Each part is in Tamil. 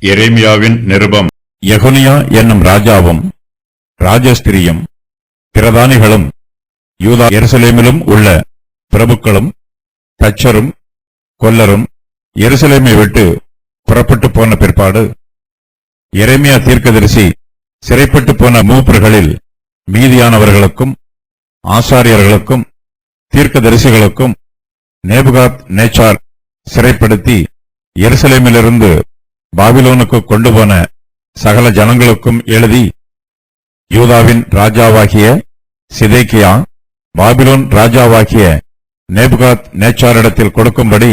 எரேமியாவின் நிருபம். யெகொனியா என்னும் ராஜாவும் ராஜஸ்திரியும் பிரதானிகளும் யூதா எருசலேமிலும் உள்ள பிரபுக்களும் தச்சரும் கொல்லரும் எருசலேமை விட்டு புறப்பட்டு போன பிற்பாடு எரேமியா தீர்க்கதரிசி சிறைப்பட்டு போன மூப்பர்களில் மீதியானவர்களுக்கும் ஆசாரியர்களுக்கும் தீர்க்கதரிசிகளுக்கும் நேபுகாத் நேச்சார் சிறைப்படுத்தி எருசலேமிலிருந்து பாபிலோனுக்கு கொண்டு போன சகல ஜனங்களுக்கும் எழுதி, யூதாவின் ராஜாவாகிய சிதேக்கியா பாபிலோன் ராஜாவாகிய நேபுகாத் நேச்சாரிடத்தில் கொடுக்கும்படி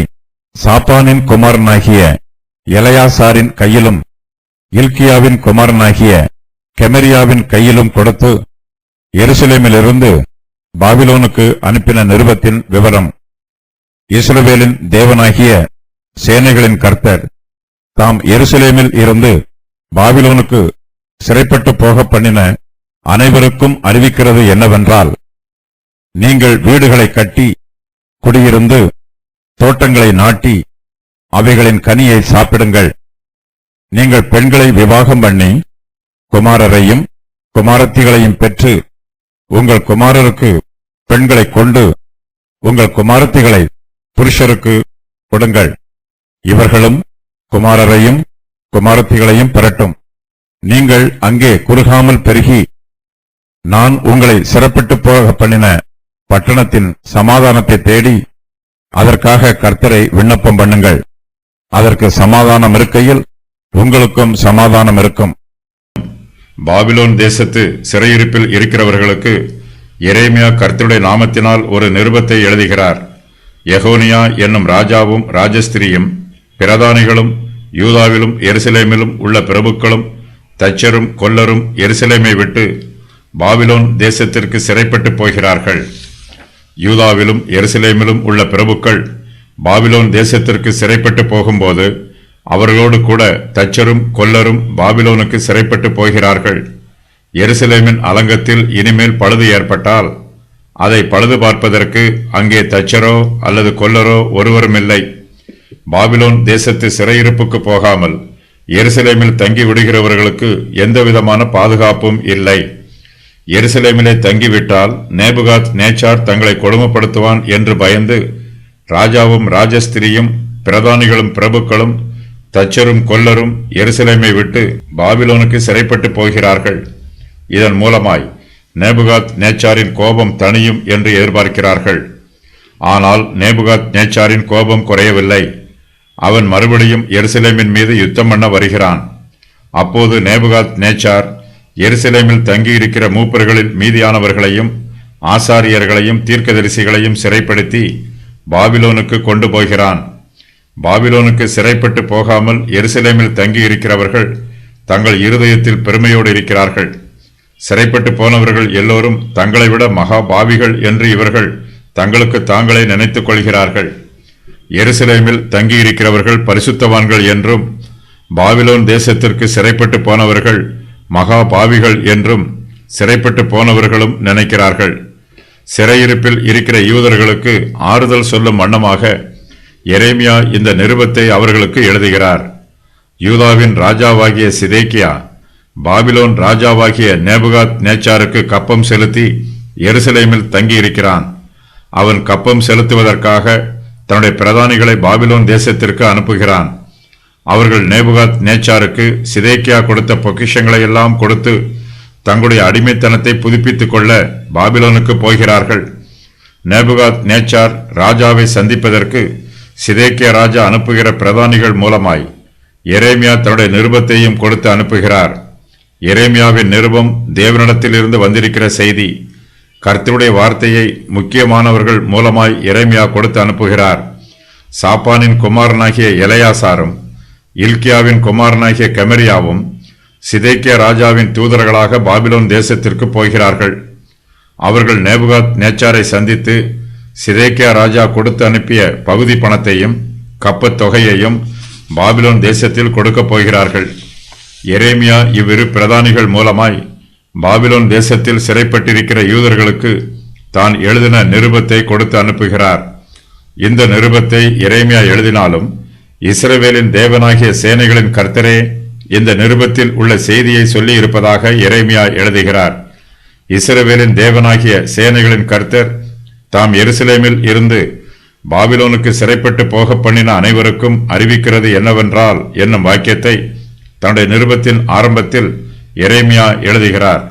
சாப்பானின் குமாரனாகிய எலெயாசாரின் கையிலும் இல்கியாவின் குமாரனாகிய கெமரியாவின் கையிலும் கொடுத்து எருசலேமிலிருந்து பாபிலோனுக்கு அனுப்பின நிருபத்தின் விவரம். இஸ்ரவேலின் தேவனாகிய சேனைகளின் கர்த்தர் தாம் எருசலேமில் இருந்து பாபிலோனுக்கு சிறைப்பட்டு போக பண்ணின அனைவருக்கும் அறிவிக்கிறது என்னவென்றால், நீங்கள் வீடுகளை கட்டி குடியிருந்து தோட்டங்களை நாட்டி அவைகளின் கனியை சாப்பிடுங்கள். நீங்கள் பெண்களை விவாகம் பண்ணி குமாரரையும் குமாரத்திகளையும் பெற்று உங்கள் குமாரருக்கு பெண்களை கொண்டு உங்கள் குமாரத்திகளை புருஷருக்கு கொடுங்கள். இவர்களும் குமாரரையும் குமாரத்திகளையும் பெறட்டும். நீங்கள் அங்கே குறுகாமல் பெருகி நான் உங்களை சிறப்பிட்டு போக பண்ணின பட்டணத்தின் சமாதானத்தை தேடி அதற்காக கர்த்தரை விண்ணப்பம் பண்ணுங்கள். அதற்கு சமாதானம் இருக்கையில் உங்களுக்கும் சமாதானம் இருக்கும். பாபிலோன் தேசத்து சிறையிருப்பில் இருக்கிறவர்களுக்கு எரேமியா கர்த்தருடைய நாமத்தினால் ஒரு நிருபத்தை எழுதுகிறார். யெகொனியா என்னும் ராஜாவும் ராஜஸ்திரியும் பிரதானிகளும் யூதாவிலும் எருசலேமிலும் உள்ள பிரபுக்களும் தச்சரும் கொல்லரும் எருசலேமை விட்டு பாபிலோன் தேசத்திற்கு சிறைப்பட்டு போகிறார்கள். யூதாவிலும் எருசலேமிலும் உள்ள பிரபுக்கள் பாபிலோன் தேசத்திற்கு சிறைப்பட்டு போகும்போது அவர்களோடு கூட தச்சரும் கொல்லரும் பாபிலோனுக்கு சிறைப்பட்டு போகிறார்கள். எருசலேமின் அலங்கத்தில் இனிமேல் பழுது ஏற்பட்டால் அதை பழுது பார்ப்பதற்கு அங்கே தச்சரோ அல்லது கொல்லரோ ஒருவருமில்லை. பாபிலோன் தேசத்து சிறையிருப்புக்கு போகாமல் எருசலேமில் தங்கி விடுகிறவர்களுக்கு எந்தவிதமான பாதுகாப்பும் இல்லை. எருசலேமிலே தங்கிவிட்டால் நேபுகாத் நேச்சார் தங்களை கொடுமைப்படுத்துவான் என்று பயந்து ராஜாவும் ராஜஸ்திரியும் பிரதானிகளும் பிரபுக்களும் தச்சரும் கொல்லரும் எருசலேமை விட்டு பாபிலோனுக்கு சிறைப்பட்டு போகிறார்கள். இதன் மூலமாய் நேபுகாத் நேச்சாரின் கோபம் தணியும் என்று எதிர்பார்க்கிறார்கள். ஆனால் நேபுகாத் நேச்சாரின் கோபம் குறையவில்லை. அவன் மறுபடியும் எருசலேமின் மீது யுத்தம் பண்ண வருகிறான். அப்போது நேபுகாத் நேச்சார் எருசலேமில் தங்கியிருக்கிற மூப்பர்களில் மீதியானவர்களையும் ஆசாரியர்களையும் தீர்க்கதரிசிகளையும் சிறைப்படுத்தி பாபிலோனுக்கு கொண்டு போகிறான். பாபிலோனுக்கு சிறைப்பட்டு போகாமல் எருசலேமில் தங்கியிருக்கிறவர்கள் தங்கள் இருதயத்தில் பெருமையோடு இருக்கிறார்கள். சிறைப்பட்டு போனவர்கள் எல்லோரும் தங்களை விட மகா பாவிகள் என்று இவர்கள் தங்களுக்கு தாங்களே நினைத்துக் கொள்கிறார்கள். எருசலேமில் தங்கியிருக்கிறவர்கள் பரிசுத்தவான்கள் என்றும் பாபிலோன் தேசத்திற்கு சிறைப்பட்டு போனவர்கள் மகா பாவிகள் என்றும் சிறைப்பட்டு போனவர்களும் நினைக்கிறார்கள். சிறையிருப்பில் இருக்கிற யூதர்களுக்கு ஆறுதல் சொல்லும் வண்ணமாக எரேமியா இந்த நிருபத்தை அவர்களுக்கு எழுதுகிறார். யூதாவின் ராஜாவாகிய சிதேக்கியா பாபிலோன் ராஜாவாகிய நேபுகாத் நேச்சாருக்கு கப்பம் செலுத்தி எருசலேமில் தங்கியிருக்கிறான். அவன் கப்பம் செலுத்துவதற்காக தன்னுடைய பிரதானிகளை பாபிலோன் தேசத்திற்கு அனுப்புகிறான். அவர்கள் நேபுகாத் நேச்சாருக்கு சிதேக்கியா கொடுத்த பொக்கிஷங்களை எல்லாம் கொடுத்து தங்களுடைய அடிமைத்தனத்தை புதுப்பித்துக் கொள்ள பாபிலோனுக்கு போகிறார்கள். நேபுகாத் நேச்சார் ராஜாவை சந்திப்பதற்கு சிதேக்கியா ராஜா அனுப்புகிற பிரதானிகள் மூலமாய் எரேமியா தன்னுடைய நிருபத்தையும் கொடுத்து அனுப்புகிறார். எரேமியாவின் நிருபம் தேவனிடத்திலிருந்து வந்திருக்கிற செய்தி. கர்த்தருடைய வார்த்தையை முக்கியமானவர்கள் மூலமாய் எரேமியா கொடுத்து அனுப்புகிறார். சாப்பானின் குமாரனாகிய எலெயாசாரும் இல்கியாவின் குமாரனாகிய கெமரியாவும் சிதேக்கியா ராஜாவின் தூதர்களாக பாபிலோன் தேசத்திற்கு போகிறார்கள். அவர்கள் நேபுகாத் நேச்சாரை சந்தித்து சிதேக்கியா ராஜா கொடுத்து அனுப்பிய பகுதி பணத்தையும் கப்பத் தொகையையும் பாபிலோன் தேசத்தில் கொடுக்கப் போகிறார்கள். எரேமியா இவ்விரு பிரதானிகள் மூலமாய் பாபிலோன் தேசத்தில் சிறைப்பட்டிருக்கிற யூதர்களுக்கு தான் எழுதின நிருபத்தை கொடுத்து அனுப்புகிறார். இந்த நிருபத்தை எரேமியா எழுதினாலும் இஸ்ரவேலின் தேவனாகிய சேனைகளின் கர்த்தரே இந்த நிருபத்தில் உள்ள செய்தியை சொல்லி இருப்பதாக எரேமியா எழுதுகிறார். இஸ்ரவேலின் தேவனாகிய சேனைகளின் கர்த்தர் தாம் எருசலேமில் இருந்து பாபிலோனுக்கு சிறைப்பட்டு போக பண்ணின அனைவருக்கும் அறிவிக்கிறது என்னவென்றால் என்னும் வாக்கியத்தை தன்னுடைய நிருபத்தின் ஆரம்பத்தில் எரேமியா எழுதுகிறார்.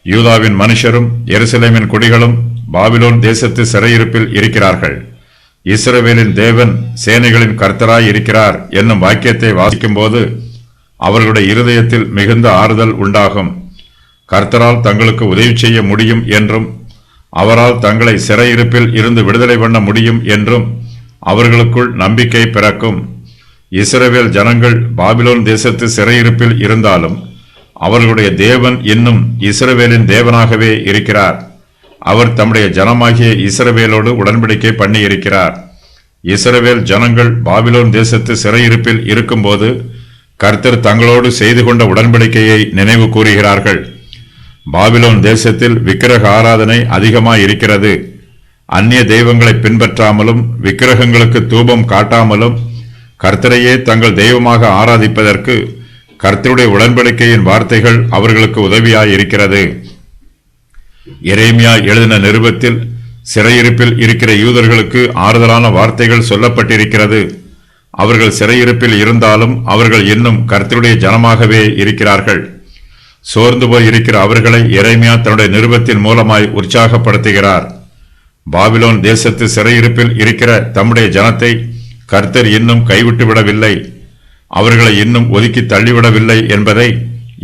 யூதாவின் மனுஷரும் எருசலேமின் குடிகளும் பாபிலோன் தேசத்து சிறையிருப்பில் இருக்கிறார்கள். இஸ்ரவேலின் தேவன் சேனைகளின் கர்த்தராய் இருக்கிறார் என்னும் வாக்கியத்தை வாசிக்கும் போது அவர்களுடைய இருதயத்தில் மிகுந்த ஆறுதல் உண்டாகும். கர்த்தரால் தங்களுக்கு உதவி செய்ய முடியும் என்றும் அவரால் தங்களை சிறையிருப்பில் இருந்து விடுதலை பண்ண முடியும் என்றும் அவர்களுக்குள் நம்பிக்கை பிறக்கும். இஸ்ரவேல் ஜனங்கள் பாபிலோன் தேசத்து சிறையிருப்பில் இருந்தாலும் அவர்களுடைய தேவன் இன்னும் இஸ்ரவேலின் தேவனாகவே இருக்கிறார். அவர் தம்முடைய ஜனமாகிய இஸ்ரவேலோடு உடன்படிக்கை பண்ணி இருக்கிறார். இஸ்ரவேல் ஜனங்கள் பாபிலோன் தேசத்து சிறையிருப்பில் இருக்கும்போது கர்த்தர் தங்களோடு செய்து கொண்ட உடன்படிக்கையை நினைவு கூறுகிறார்கள். பாபிலோன் தேசத்தில் விக்கிரக ஆராதனை அதிகமாய் இருக்கிறது. அந்நிய தெய்வங்களை பின்பற்றாமலும் விக்கிரகங்களுக்கு தூபம் காட்டாமலும் கர்த்தரையே தங்கள் தெய்வமாக ஆராதிப்பதற்கு கர்த்தருடைய உடன்படிக்கையின் வார்த்தைகள் அவர்களுக்கு உதவியாயிருக்கிறது. எரேமியா எழுதின நிருபத்தில் சிறையிருப்பில் இருக்கிற யூதர்களுக்கு ஆறுதலான வார்த்தைகள் சொல்லப்பட்டிருக்கிறது. அவர்கள் சிறையிருப்பில் இருந்தாலும் அவர்கள் இன்னும் கர்த்தருடைய ஜனமாகவே இருக்கிறார்கள். சோர்ந்து போய் இருக்கிற அவர்களை எரேமியா தன்னுடைய நிருபத்தின் மூலமாய் உற்சாகப்படுத்துகிறார். பாபிலோன் தேசத்து சிறையிருப்பில் இருக்கிற தம்முடைய ஜனத்தை கர்த்தர் இன்னும் கைவிட்டு விடவில்லை, அவர்களை இன்னும் ஒதுக்கி தள்ளிவிடவில்லை என்பதை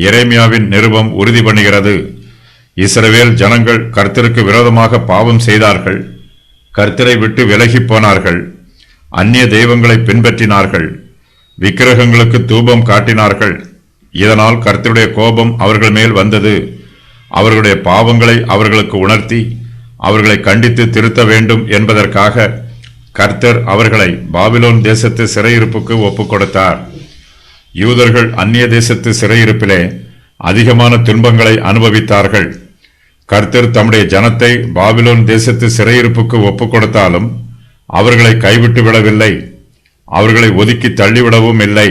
எரேமியாவின் நிருபம் உறுதி பண்ணுகிறது. இஸ்ரவேல் ஜனங்கள் கர்த்தருக்கு விரோதமாக பாவம் செய்தார்கள், கர்த்தரை விட்டு விலகி போனார்கள், அந்நிய தெய்வங்களை பின்பற்றினார்கள், விக்கிரகங்களுக்கு தூபம் காட்டினார்கள். இதனால் கர்த்தருடைய கோபம் அவர்கள் மேல் வந்தது. அவர்களுடைய பாவங்களை அவர்களுக்கு உணர்த்தி அவர்களை கண்டித்து திருத்த வேண்டும் என்பதற்காக கர்த்தர் அவர்களை பாபிலோன் தேசத்து சிறையிருப்புக்கு ஒப்புக் கொடுத்தார். யூதர்கள் அந்நிய தேசத்து சிறையிருப்பிலே அதிகமான துன்பங்களை அனுபவித்தார்கள். கர்த்தர் தம்முடைய ஜனத்தை பாபிலோன் தேசத்து சிறையிருப்புக்கு ஒப்புக் கொடுத்தாலும் அவர்களை கைவிட்டு விடவில்லை, அவர்களை ஒதுக்கி தள்ளிவிடவும் இல்லை.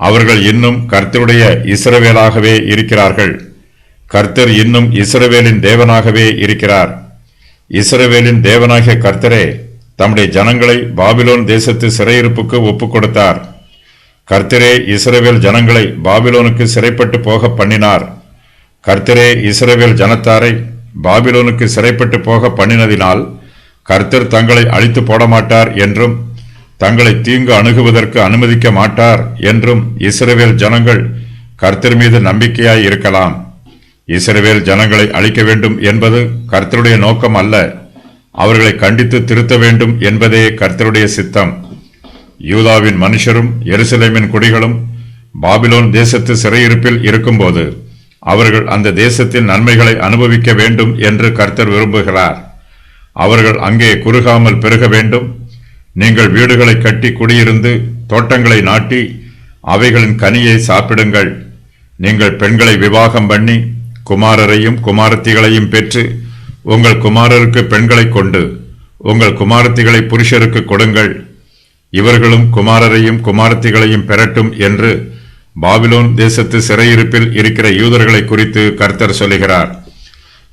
அவர்கள் இன்னும் கர்த்தருடைய இஸ்ரவேலாகவே இருக்கிறார்கள். கர்த்தர் இன்னும் இஸ்ரவேலின் தேவனாகவே இருக்கிறார். இஸ்ரவேலின் தேவனாகிய கர்த்தரே தம்முடைய ஜனங்களை பாபிலோன் தேசத்து சிறையிருப்புக்கு ஒப்புக் கொடுத்தார். கர்த்தரே இஸ்ரவேல் ஜனங்களை பாபிலோனுக்கு சிறைப்பட்டு போக பண்ணினார். கர்த்தரே இஸ்ரவேல் ஜனத்தாரை பாபிலோனுக்கு சிறைப்பட்டு போக பண்ணினதினால் கர்த்தர் தங்களை அழித்து போட மாட்டார் என்றும் தங்களை தீங்கு அணுகுவதற்கு அனுமதிக்க மாட்டார் என்றும் இஸ்ரவேல் ஜனங்கள் கர்த்தர் மீது நம்பிக்கையாய் இருக்கலாம். இஸ்ரவேல் ஜனங்களை அழிக்க வேண்டும் என்பது கர்த்தருடைய நோக்கம் அல்ல, அவர்களை கண்டித்து திருத்த வேண்டும் என்பதே கர்த்தருடைய சித்தம். யூதாவின் மனுஷரும் எருசலேமின் குடிகளும் பாபிலோன் தேசத்து சிறையிருப்பில் இருக்கும்போது அவர்கள் அந்த தேசத்தின் நன்மைகளை அனுபவிக்க வேண்டும் என்று கர்த்தர் விரும்புகிறார். அவர்கள் அங்கே குறுகாமல் பெருக வேண்டும். நீங்கள் வீடுகளை கட்டி குடியிருந்து தோட்டங்களை நாட்டி அவைகளின் கனியை சாப்பிடுங்கள். நீங்கள் பெண்களை விவாகம் பண்ணி குமாரரையும் குமாரத்திகளையும் பெற்று உங்கள் குமாரருக்கு பெண்களை கொண்டு உங்கள் குமாரத்திகளை புருஷருக்கு கொடுங்கள். இவர்களும் குமாரரையும் குமாரத்திகளையும் பெறட்டும் என்று பாபிலோன் தேசத்து சிறையிருப்பில் இருக்கிற யூதர்களை குறித்து கர்த்தர் சொல்லுகிறார்.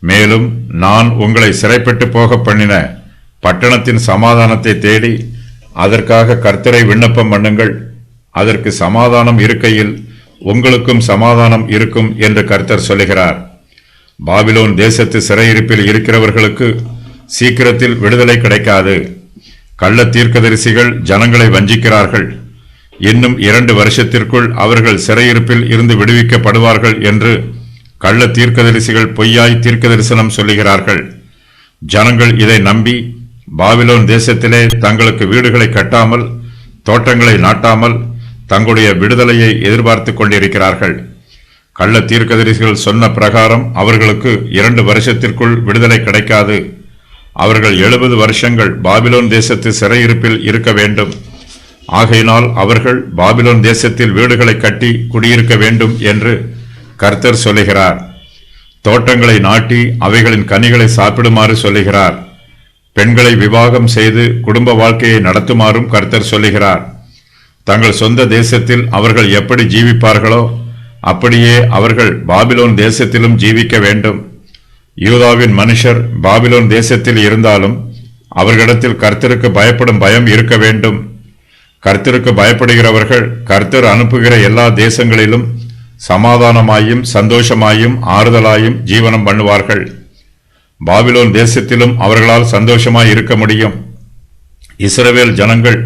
மேலும் நான் உங்களை சிறைப்பட்டு போக பண்ணின பட்டணத்தின் சமாதானத்தை தேடி அதற்காக கர்த்தரை விண்ணப்பம் பண்ணுங்கள். அதற்கு சமாதானம் இருக்கையில் உங்களுக்கும் சமாதானம் இருக்கும் என்று கர்த்தர் சொல்லுகிறார். பாபிலோன் தேசத்து சிறையிருப்பில் இருக்கிறவர்களுக்கு சீக்கிரத்தில் விடுதலை கிடைக்காது. கள்ள தீர்க்கதரிசிகள் ஜனங்களை வஞ்சிக்கிறார்கள். இன்னும் 2 வருஷத்திற்குள் அவர்கள் சிறையிருப்பில் இருந்து விடுவிக்கப்படுவார்கள் என்று கள்ள தீர்க்கதரிசிகள் பொய்யாய் தீர்க்க தரிசனம் சொல்லுகிறார்கள். ஜனங்கள் இதை நம்பி பாபிலோன் தேசத்திலே தங்களுக்கு வீடுகளை கட்டாமல் தோட்டங்களை நாட்டாமல் தங்களுடைய விடுதலையை எதிர்பார்த்து கொண்டிருக்கிறார்கள். கள்ள தீர்க்கதரிசிகள் சொன்ன பிரகாரம் அவர்களுக்கு 2 வருஷத்திற்குள் விடுதலை கிடைக்காது. அவர்கள் 70 வருஷங்கள் பாபிலோன் தேசத்து சிறையிருப்பில் இருக்க வேண்டும். ஆகையினால் அவர்கள் பாபிலோன் தேசத்தில் வீடுகளை கட்டி குடியிருக்க வேண்டும் என்று கர்த்தர் சொல்லுகிறார். தோட்டங்களை நாட்டி அவைகளின் கனிகளை சாப்பிடுமாறு சொல்லுகிறார். பெண்களை விவாகம் செய்து குடும்ப வாழ்க்கையை நடத்துமாறும் கர்த்தர் சொல்லுகிறார். தங்கள் சொந்த தேசத்தில் அவர்கள் எப்படி ஜீவிப்பார்களோ அப்படியே அவர்கள் பாபிலோன் தேசத்திலும் ஜீவிக்க வேண்டும். யூதாவின் மனுஷர் பாபிலோன் தேசத்தில் இருந்தாலும் அவர்களிடத்தில் கர்த்தருக்கு பயப்படும் பயம் இருக்க வேண்டும். கர்த்தருக்கு பயப்படுகிறவர்கள் கர்த்தர் அனுப்புகிற எல்லா தேசங்களிலும் சமாதானமாயும் சந்தோஷமாயும் ஆறுதலாயும் ஜீவனம் பண்ணுவார்கள். பாபிலோன் தேசத்திலும் அவர்களால் சந்தோஷமாய் இருக்க முடியும். இஸ்ரவேல் ஜனங்கள்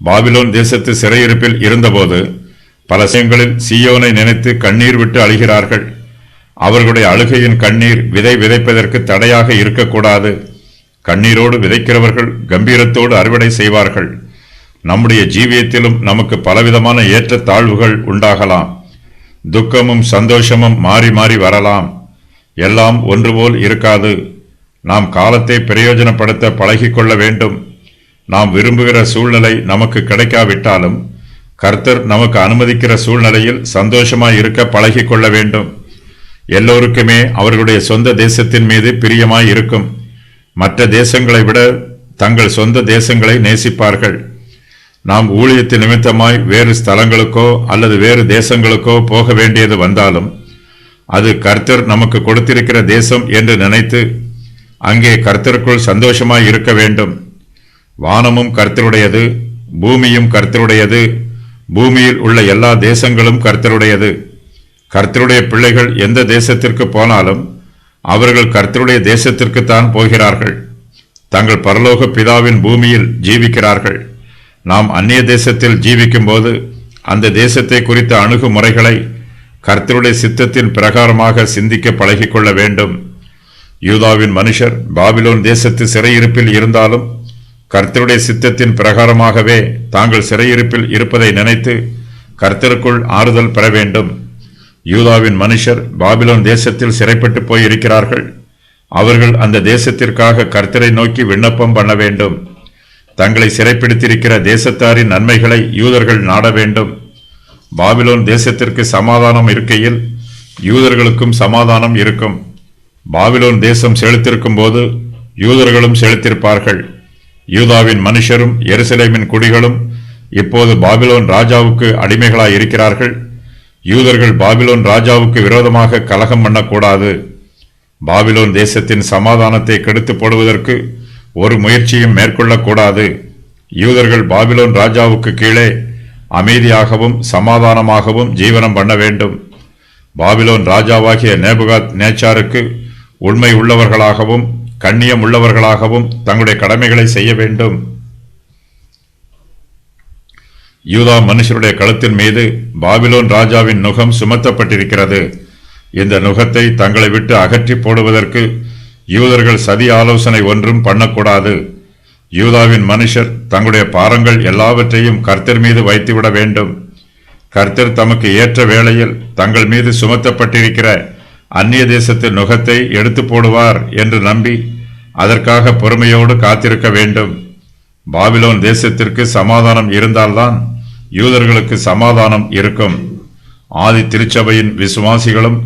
பாபிலோன் தேசத்து சிறையிருப்பில் இருந்தபோது பல சமயங்களில் சீயோனை நினைத்து கண்ணீர் விட்டு அழுகிறார்கள். அவர்களுடைய அழுகையின் கண்ணீர் விதை விதைப்பதற்கு தடையாக இருக்கக்கூடாது. கண்ணீரோடு விதைக்கிறவர்கள் கம்பீரத்தோடு அறுவடை செய்வார்கள். நம்முடைய ஜீவியத்திலும் நமக்கு பலவிதமான ஏற்ற தாழ்வுகள் உண்டாகலாம். துக்கமும் சந்தோஷமும் மாறி மாறி வரலாம். எல்லாம் ஒன்றுபோல் இருக்காது. நாம் காலத்தை பிரயோஜனப்படுத்த பழகிக்கொள்ள வேண்டும். நாம் விரும்புகிற சூழ்நிலை நமக்கு கிடைக்காவிட்டாலும் கர்த்தர் நமக்கு அனுமதிக்கிற சூழ்நிலையில் சந்தோஷமாய் இருக்க பழகிக்கொள்ள வேண்டும். எல்லோருக்குமே அவர்களுடைய சொந்த தேசத்தின் மீது பிரியமாய் இருக்கும். மற்ற தேசங்களை விட தங்கள் சொந்த தேசங்களை நேசிப்பார்கள். நாம் ஊழியத்து நிமித்தமாய் வேறு ஸ்தலங்களுக்கோ அல்லது வேறு தேசங்களுக்கோ போக வேண்டியது வந்தாலும் அது கர்த்தர் நமக்கு கொடுத்திருக்கிற தேசம் என்று நினைத்து அங்கே கர்த்தருக்குள் சந்தோஷமாய் இருக்க வேண்டும். வானமும் கர்த்தருடையது, பூமியும் கர்த்தருடையது, பூமியில் உள்ள எல்லா தேசங்களும் கர்த்தருடையது. கர்த்தருடைய பிள்ளைகள் எந்த தேசத்திற்கு போனாலும் அவர்கள் கர்த்தருடைய தேசத்திற்குத்தான் போகிறார்கள். தங்கள் பரலோக பிதாவின் பூமியில் ஜீவிக்கிறார்கள். நாம் அந்நிய தேசத்தில் ஜீவிக்கும் போது அந்த தேசத்தை குறித்த அணுகுமுறைகளை கர்த்தருடைய சித்தத்தின் பிரகாரமாக சிந்திக்க பழகிக்கொள்ள வேண்டும். யூதாவின் மனுஷர் பாபிலோன் தேசத்து சிறையிருப்பில் இருந்தாலும் கர்த்தருடைய சித்தத்தின் பிரகாரமாகவே தாங்கள் சிறையிருப்பில் இருப்பதை நினைத்து கர்த்தருக்குள் ஆறுதல் பெற வேண்டும். யூதாவின் மனுஷர் பாபிலோன் தேசத்தில் சிறைப்பட்டு போய் இருக்கிறார்கள். அவர்கள் அந்த தேசத்திற்காக கர்த்தரை நோக்கி விண்ணப்பம் பண்ண வேண்டும். தங்களை சிறைப்பிடித்திருக்கிற தேசத்தாரின் நன்மைகளை யூதர்கள் நாட வேண்டும். பாபிலோன் தேசத்திற்கு சமாதானம் இருக்கையில் யூதர்களுக்கும் சமாதானம் இருக்கும். பாபிலோன் தேசம் செழித்திருக்கும் போது யூதர்களும் செழித்திருப்பார்கள். யூதாவின் மனுஷரும் எருசலேமின் குடிகளும் இப்போது பாபிலோன் ராஜாவுக்கு அடிமைகளாய் இருக்கிறார்கள். யூதர்கள் பாபிலோன் ராஜாவுக்கு விரோதமாக கலகம் பண்ணக்கூடாது. பாபிலோன் தேசத்தின் சமாதானத்தை கெடுத்து போடுவதற்கு ஒரு முயற்சியும் மேற்கொள்ளக்கூடாது. யூதர்கள் பாபிலோன் ராஜாவுக்கு கீழே அமைதியாகவும் சமாதானமாகவும் ஜீவனம் பண்ண வேண்டும். பாபிலோன் ராஜாவாகிய நேபுகாத் நேச்சாருக்கு உண்மை உள்ளவர்களாகவும் கண்ணியம் உள்ளவர்களாகவும் தங்களுடைய கடமைகளை செய்ய வேண்டும். யூதா மனுஷருடைய கழுத்தின் மீது பாபிலோன் ராஜாவின் நுகம் சுமத்தப்பட்டிருக்கிறது. இந்த நுகத்தை தங்களை விட்டு அகற்றி போடுவதற்கு யூதர்கள் சதி ஆலோசனை ஒன்றும் பண்ணக்கூடாது. யூதாவின் மனுஷர் தங்களுடைய பாரங்கள் எல்லாவற்றையும் கர்த்தர் மீது வைத்துவிட வேண்டும். கர்த்தர் தமக்கு ஏற்ற வேளையில் தங்கள் மீது சுமத்தப்பட்டிருக்கிற அந்நிய தேசத்து நுகத்தை எடுத்து போடுவார் என்று நம்பி அதற்காக பொறுமையோடு காத்திருக்க வேண்டும். பாபிலோன் தேசத்திற்கு சமாதானம் இருந்தால்தான் யூதர்களுக்கு சமாதானம் இருக்கும். ஆதி திருச்சபையின் விசுவாசிகளும்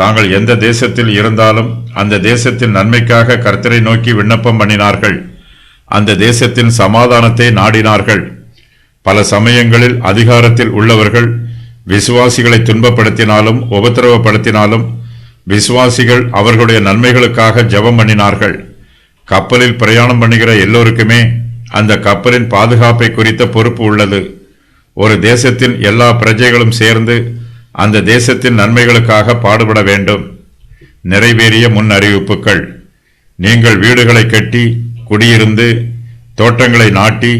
தாங்கள் எந்த தேசத்தில் இருந்தாலும் அந்த தேசத்தின் நன்மைக்காக கர்த்தரை நோக்கி விண்ணப்பம் பண்ணினார்கள். அந்த தேசத்தின் சமாதானத்தை நாடினார்கள். பல சமயங்களில் அதிகாரத்தில் உள்ளவர்கள் விசுவாசிகளை துன்பப்படுத்தினாலும் உபத்திரவப்படுத்தினாலும் விசுவாசிகள் அவர்களுடைய நன்மைகளுக்காக ஜெபம் பண்ணினார்கள். கப்பலில் பிரயாணம் பண்ணுகிற எல்லோருக்குமே அந்த கப்பலின் பாதுகாப்பை குறித்த பொறுப்பு உள்ளது. ஒரு தேசத்தின் எல்லா பிரஜைகளும் சேர்ந்து அந்த தேசத்தின் நன்மைகளுக்காக பாடுபட வேண்டும். நிறைவேறிய முன் அறிவிப்புகள். நீங்கள் வீடுகளை கட்டி குடியிருந்து தோட்டங்களை நாட்டி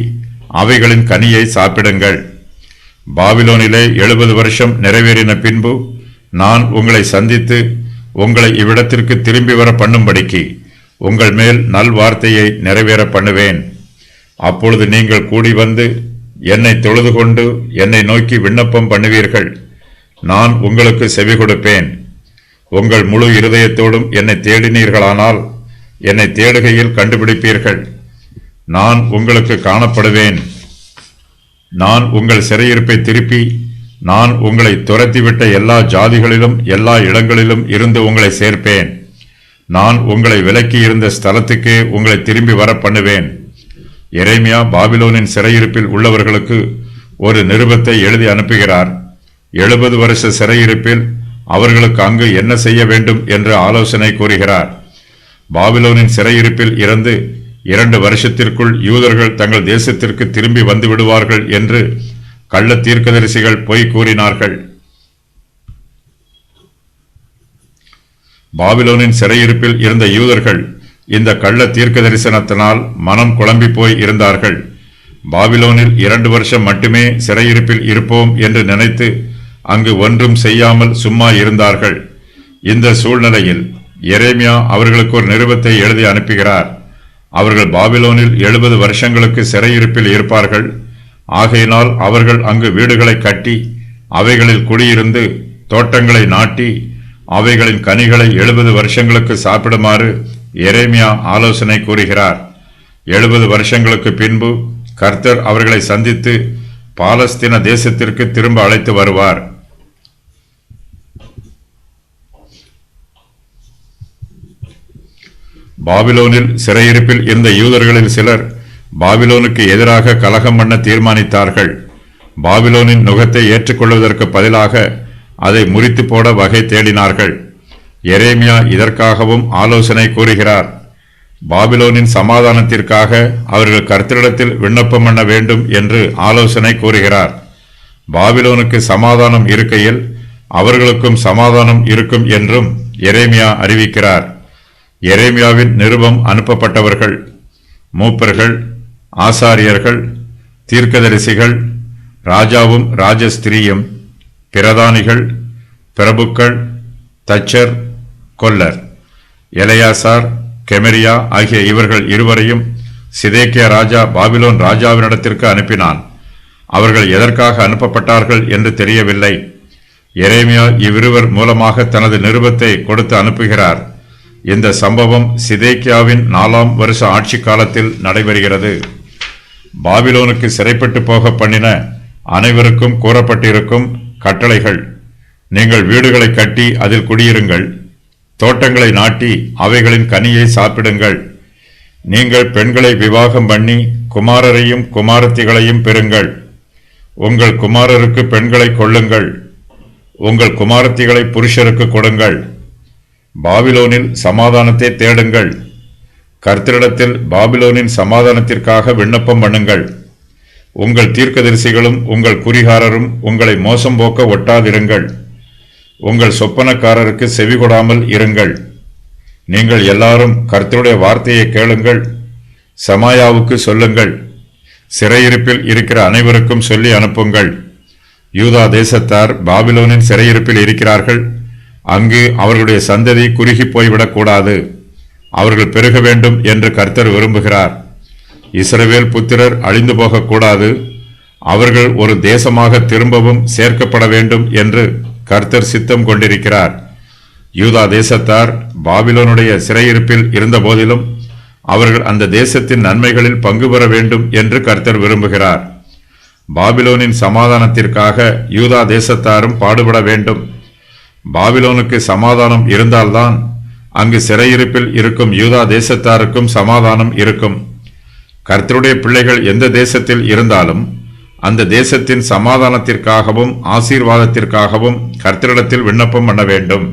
அவைகளின் கனியை சாப்பிடுங்கள். பாபிலோனிலே 70 வருஷம் நிறைவேறின பின்பு நான் உங்களை சந்தித்து உங்களை இவ்விடத்திற்கு திரும்பி வர பண்ணும்படிக்கு உங்கள் மேல் நல்வார்த்தையை நிறைவேற பண்ணுவேன். அப்பொழுது நீங்கள் கூடி வந்து என்னை தொழுது கொண்டு என்னை நோக்கி விண்ணப்பம் பண்ணுவீர்கள். நான் உங்களுக்கு செவி கொடுப்பேன். உங்கள் முழு இருதயத்தோடும் என்னை தேடினீர்களானால் என்னை தேடுகையில் கண்டுபிடிப்பீர்கள். நான் உங்களுக்கு காணப்படுவேன். நான் உங்கள் சிறையிருப்பை திருப்பி நான் உங்களை துரத்திவிட்ட எல்லா ஜாதிகளிலும் எல்லா இடங்களிலும் இருந்து உங்களை சேர்ப்பேன். நான் உங்களை விலக்கி இருந்த ஸ்தலத்துக்கே உங்களை திரும்பி வர பண்ணுவேன். எரேமியா பாபிலோனின் சிறையிருப்பில் உள்ளவர்களுக்கு ஒரு நிருபத்தை எழுதி அனுப்புகிறார். 70 வருஷ சிறையிருப்பில் அவர்களுக்கு அங்கு என்ன செய்ய வேண்டும் என்று ஆலோசனை கூறுகிறார். பாபிலோனின் சிறையிருப்பில் இருந்து 2 வருஷத்திற்குள் யூதர்கள் தங்கள் தேசத்திற்கு திரும்பி வந்து விடுவார்கள் என்று கள்ள தீர்க்கதரிசிகள் பொய் கூறினார்கள். பாபிலோனின் சிறையிருப்பில் இருந்த யூதர்கள் இந்த கள்ள தீர்க்க தரிசனத்தினால் மனம் குழம்பி போய் இருந்தார்கள். பாபிலோனில் 2 வருஷம் மட்டுமே சிறையிருப்பில் இருப்போம் என்று நினைத்து அங்கு ஒன்றும் செய்யாமல் சும்மா இருந்தார்கள். இந்த சூழ்நிலையில் எரேமியா அவர்களுக்கு ஒரு நிருபத்தை எழுதி அனுப்புகிறார். அவர்கள் பாபிலோனில் 70 வருஷங்களுக்கு சிறையிருப்பில் இருப்பார்கள். ஆகையினால் அவர்கள் அங்கு வீடுகளை கட்டி அவைகளில் குடியிருந்து தோட்டங்களை நாட்டி அவைகளின் கனிகளை 70 வருஷங்களுக்கு சாப்பிடுமாறு எரேமியா ஆலோசனை கூறுகிறார். 70 வருஷங்களுக்கு பின்பு கர்த்தர் அவர்களை சந்தித்து பாலஸ்தீன தேசத்திற்கு திரும்ப அழைத்து வருவார். பாபிலோனில் சிறையிருப்பில் இருந்த யூதர்களில் சிலர் பாபிலோனுக்கு எதிராக கலகம் பண்ண தீர்மானித்தார்கள். பாபிலோனின் நுகத்தை ஏற்றுக்கொள்வதற்கு பதிலாக அதை முறித்து போட வகை தேடினார்கள். எரேமியா இதற்காகவும் ஆலோசனை கூறுகிறார். பாபிலோனின் சமாதானத்திற்காக அவர்கள் கர்த்தரிடத்தில் விண்ணப்பம் பண்ண வேண்டும் என்று ஆலோசனை கூறுகிறார். பாபிலோனுக்கு சமாதானம் இருக்கையில் அவர்களுக்கும் சமாதானம் இருக்கும் என்றும் எரேமியா அறிவிக்கிறார். எரேமியாவின் நிருபம் அனுப்பப்பட்டவர்கள் மூப்பர்கள், ஆசாரியர்கள், தீர்க்கதரிசிகள், ராஜாவும் ராஜஸ்திரியும், பிரதானிகள், பிரபுக்கள், தச்சர், கொல்லர், எலெயாசார், கெமரியா ஆகிய இவர்கள் இருவரையும் சிதேக்கியா ராஜா பாபிலோன் ராஜாவினிடத்திற்கு அனுப்பினான். அவர்கள் எதற்காக அனுப்பப்பட்டார்கள் என்று தெரியவில்லை. எரேமியா இவ்விருவர் மூலமாக தனது நிருபத்தை கொடுத்து அனுப்புகிறார். இந்த சம்பவம் சிதேக்கியாவின் 4ஆம் வருஷ ஆட்சி காலத்தில் நடைபெறுகிறது. பாபிலோனுக்கு சிறைப்பட்டு போக பண்ணின அனைவருக்கும் கூறப்பட்டிருக்கும் கட்டளைகள்: நீங்கள் வீடுகளை கட்டி அதில் குடியிருங்கள், தோட்டங்களை நாட்டி அவைகளின் கனியை சாப்பிடுங்கள், நீங்கள் பெண்களை விவாகம் பண்ணி குமாரரையும் குமாரத்திகளையும் பெறுங்கள், உங்கள் குமாரருக்கு பெண்களை கொள்ளுங்கள், உங்கள் குமாரத்திகளை புருஷருக்கு கொடுங்கள், பாபிலோனில் சமாதானத்தை தேடுங்கள், கர்த்தரிடத்தில் பாபிலோனின் சமாதானத்திற்காக விண்ணப்பம் பண்ணுங்கள், உங்கள் தீர்க்கதரிசிகளும் உங்கள் குறிகாரரும் உங்களை மோசம் போக்க ஒட்டாதிருங்கள், உங்கள் சொப்பனக்காரருக்கு செவிகொடாமல் இருங்கள், நீங்கள் எல்லாரும் கர்த்தருடைய வார்த்தையை கேளுங்கள், சமாயாவுக்கு சொல்லுங்கள், சிறையிருப்பில் இருக்கிற அனைவருக்கும் சொல்லி அனுப்புங்கள். யூதா தேசத்தார் பாபிலோனின் சிறையிருப்பில் இருக்கிறார்கள். அங்கு அவர்களுடைய சந்ததி குறுகி போய்விடக்கூடாது. அவர்கள் பெருக வேண்டும் என்று கர்த்தர் விரும்புகிறார். இஸ்ரவேல் புத்திரர் அழிந்து போகக்கூடாது. அவர்கள் ஒரு தேசமாக திரும்பவும் சேர்க்கப்பட வேண்டும் என்று கர்த்தர் சித்தம் கொண்டிருக்கிறார். யூதா தேசத்தார் பாபிலோனுடைய சிறையிருப்பில் இருந்த போதிலும் அவர்கள் அந்த தேசத்தின் நன்மைகளில் பங்கு பெற வேண்டும் என்று கர்த்தர் விரும்புகிறார். பாபிலோனின் சமாதானத்திற்காக யூதா தேசத்தாரும் பாடுபட வேண்டும். பாபிலோனுக்கு சமாதானம் இருந்தால்தான் அங்கு சிறையிருப்பில் இருக்கும் யூதா தேசத்தாருக்கும் சமாதானம் இருக்கும். கர்த்தருடைய பிள்ளைகள் எந்த தேசத்தில் இருந்தாலும் அந்த தேசத்தின் சமாதானத்திற்காகவும் ஆசீர்வாதத்திற்காகவும் கர்த்தரிடத்தில் விண்ணப்பம் பண்ண வேண்டும்.